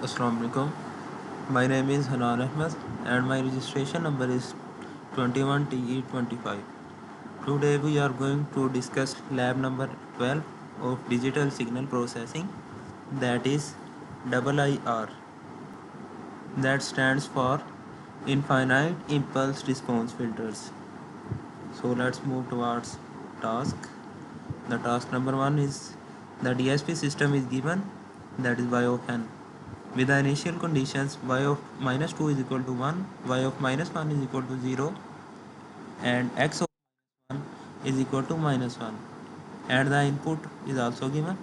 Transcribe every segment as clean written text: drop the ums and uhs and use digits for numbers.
Assalamu alaikum. My name is Hanan Ahmed and my registration number is 21TE25. Today we are going to discuss lab number 12 of digital signal processing, that is IIR, that stands for infinite impulse response filters. So let's move towards task. The task number 1 is the DSP system is given, that is y of n, with the initial conditions y of minus 2 is equal to 1, y of minus 1 is equal to 0, and x of 1 is equal to minus 1, and the input is also given.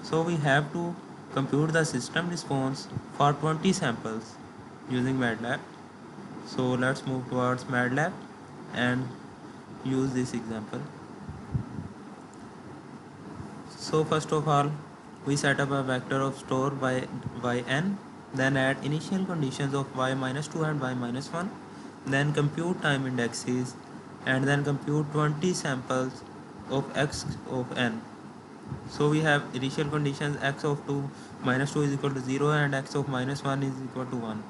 So we have to compute the system response for 20 samples using MATLAB. So let's move towards MATLAB and use this example. So first of all, we set up a vector of store yn, then add initial conditions of y minus 2 and y minus 1, then compute time indexes, and then compute 20 samples of x of n. So we have initial conditions x of 2 minus 2 is equal to 0 and x of minus 1 is equal to 1.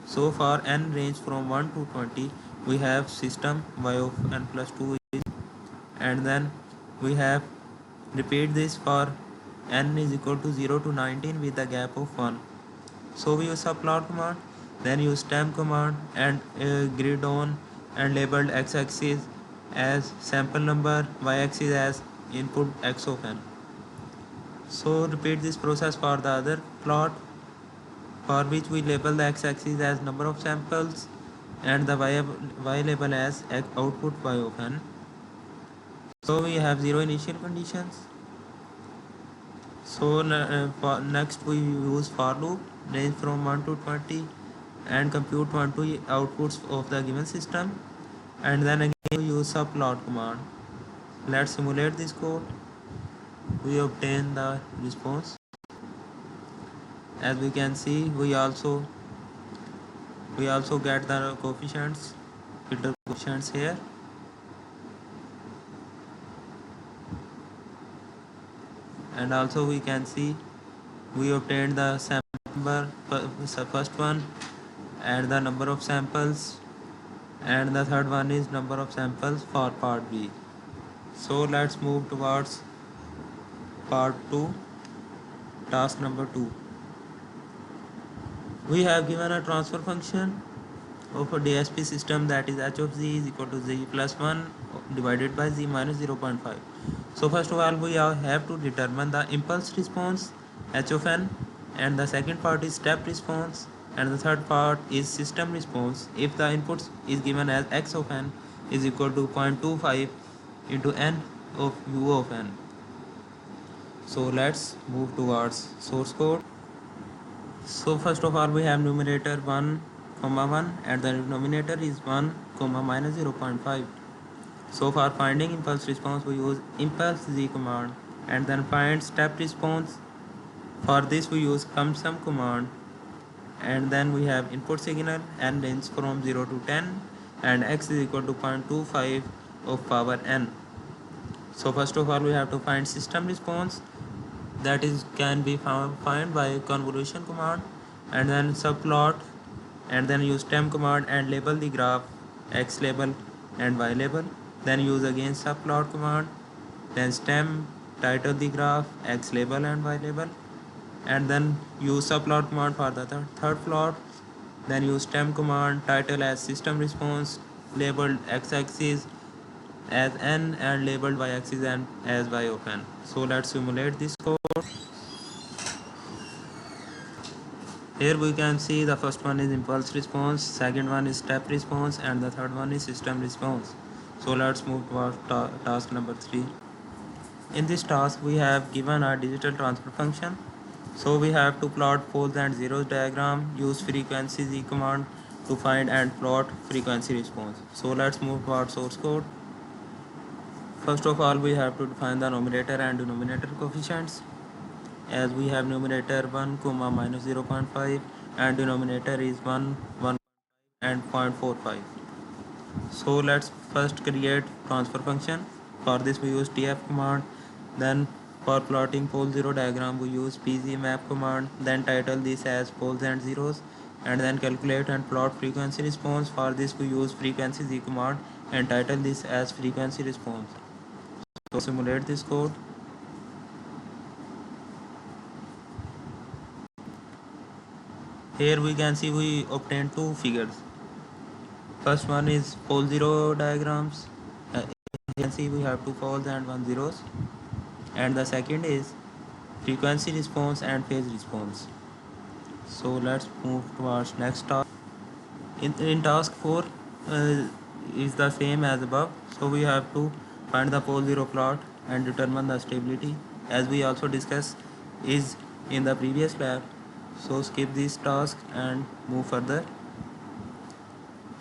So for n range from 1 to 20, we have system y of n plus 2 is, and then we have repeat this for n is equal to 0 to 19 with a gap of 1. So we use subplot command, then use temp command and grid on and labeled x-axis as sample number, y-axis as input x of n. So repeat this process for the other plot, for which we label the x-axis as number of samples and the y label as output y of n. So we have 0 initial conditions. So next we use for loop range from 1 to 20 and compute 20 outputs of the given system, and then again we use subplot command. Let's simulate this code. We obtain the response. As we can see, we also get the coefficients, filter coefficients here. And also we can see we obtained the sample number, first one, and the number of samples, and the third one is number of samples for part B. So let's move towards part 2, task number 2. We have given a transfer function of a DSP system, that is h of z is equal to z plus 1 divided by z minus 0.5. So first of all, we have to determine the impulse response h of n, and the second part is step response, and the third part is system response if the inputs is given as x of n is equal to 0.25 into n of u of n. So let's move towards source code. So first of all, we have numerator 1 comma 1 and the denominator is 1 comma minus 0.5. So for finding impulse response, we use impulse z command, and then find step response. For this we use sum command, and then we have input signal n range from 0 to 10 and x is equal to 0.25 of power n. So first of all, we have to find system response, that is can be found by convolution command, and then subplot, and then use temp command and label the graph x label and y label, then use again subplot command, then stem, title the graph x label and y label, and then use subplot command for the third plot, then use temp command, title as system response, labeled x-axis as n and labeled y-axis and as y of n. So let's simulate this code. Here we can see the first one is impulse response, second one is step response, and the third one is system response. So let's move to our task number 3. In this task we have given a digital transfer function. So we have to plot poles and zeros diagram, use frequency z command to find and plot frequency response. So let's move to our source code. First of all, we have to define the numerator and denominator coefficients, as we have numerator 1 comma minus 0.5 and denominator is 1 and 0.45. So let's first create transfer function. For this we use tf command, then For plotting pole zero diagram, we use pzmap command, then title this as poles and zeros, and then calculate and plot frequency response. For this, we use frequency z command and title this as frequency response. So simulate this code. Here we can see we obtained two figures. First one is pole zero diagrams. You can see we have two poles and one zeros. And the second is frequency response and phase response. So let's move towards next task. In task 4 is the same as above. So we have to find the pole zero plot and determine the stability, as we also discussed is in the previous lab. So skip this task and move further.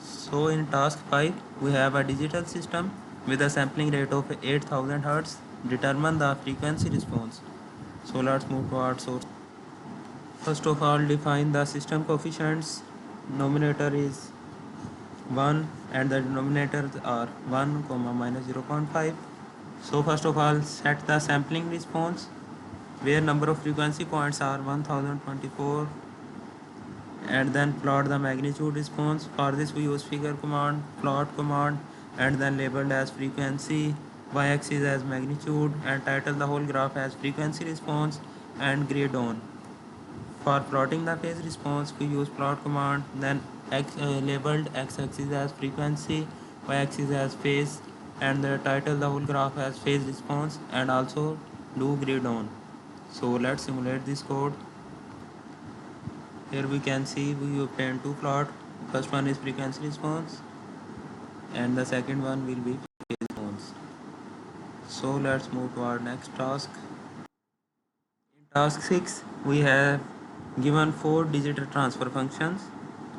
So in task 5 we have a digital system with a sampling rate of 8000 Hz. Determine the frequency response. So let's move towards source. First of all, define the system coefficients. Numerator is 1 and the denominators are 1, minus 0.5. So first of all, set the sampling response, where number of frequency points are 1024, and then plot the magnitude response. For this we use figure command, plot command, and then labeled as frequency, y-axis as magnitude, and title the whole graph as frequency response and grid on. For plotting the phase response, we use plot command, then labeled x-axis as frequency, y-axis as phase, and title the whole graph as phase response, and also do grid on. So let's simulate this code. Here we can see we obtain two plot. First one is frequency response, and the second one will be phase response. So let's move to our next task. In task 6, we have given 4 digital transfer functions.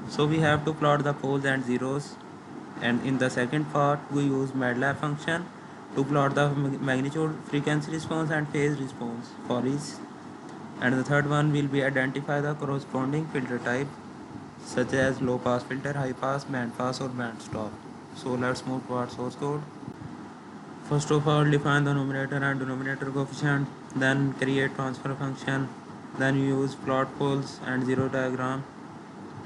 So we have to plot the poles and zeros, and in the second part we use MATLAB function to plot the magnitude, frequency response and phase response for each. And the third one will be identify the corresponding filter type, such as low pass filter, high pass, band pass or band stop. So let's move to our source code. First of all, define the numerator and denominator coefficient, then create transfer function, then use plot poles and zero diagram,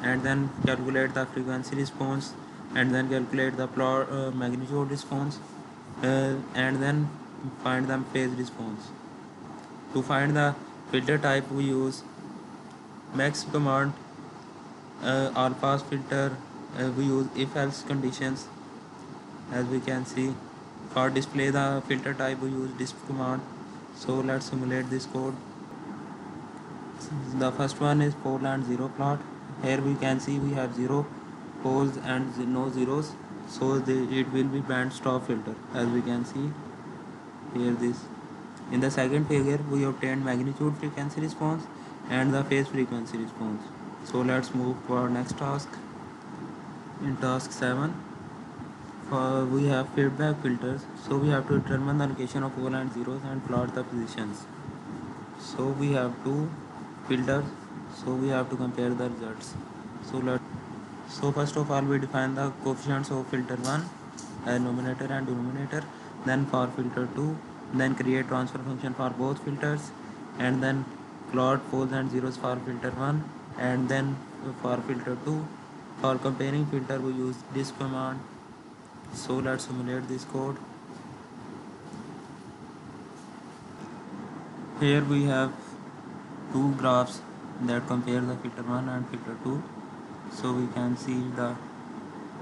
and then calculate the frequency response, and then calculate the plot magnitude response, and then find the phase response. To find the filter type, we use max command, all pass filter, we use if else conditions, as we can see. For display the filter type, we use disp command. So let's simulate this code. The first one is pole and zero plot. Here we can see we have 0 poles and no zeros, so it will be band stop filter, as we can see here this. In the second figure we obtained magnitude frequency response and the phase frequency response. So let's move to our next task. In task 7, we have feedback filters, so we have to determine the location of pole and zeros and plot the positions. So we have two filters, so we have to compare the results. So first of all, we define the coefficients of filter 1 as numerator and denominator, then for filter 2, then create transfer function for both filters, and then plot poles and zeros for filter 1, and then for filter 2. For comparing filter we use this command. So let's simulate this code. Here we have two graphs that compare the filter 1 and filter 2. So we can see the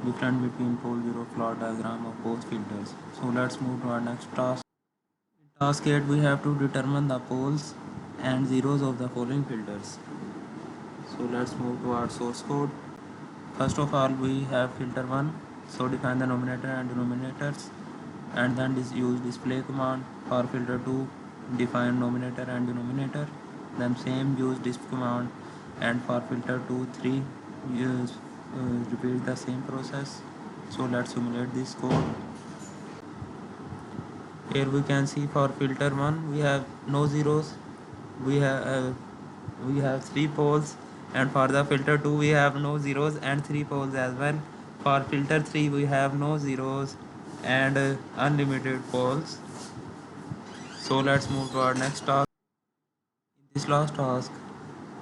difference between pole zero plot diagram of both filters. So let's move to our next task. In task 8, we have to determine the poles and zeros of the following filters. So let's move to our source code. First of all, we have filter 1, so define the numerator and denominators, and then use display command. For filter 2, define numerator and denominator, then same use disp command, and for filter 2, 3 use repeat the same process. So let's simulate this code. Here we can see for filter 1 we have no zeros, we have 3 poles, and for the filter 2 we have no zeros and 3 poles as well. For filter 3 we have no zeros and unlimited poles. So let's move to our next task. In this last task,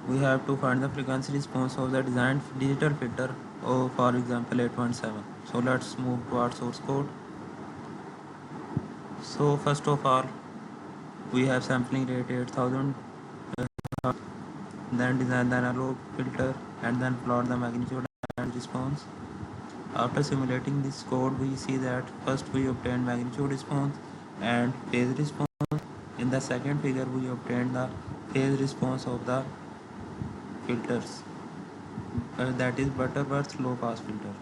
we have to find the frequency response of the designed digital filter of, for example, 817. So let's move to our source code. So first of all, we have sampling rate 8000, then design the analog filter, and then plot the magnitude and response. After simulating this code, we see that first we obtain magnitude response and phase response. In the second figure, we obtain the phase response of the filters, that is Butterworth low pass filter.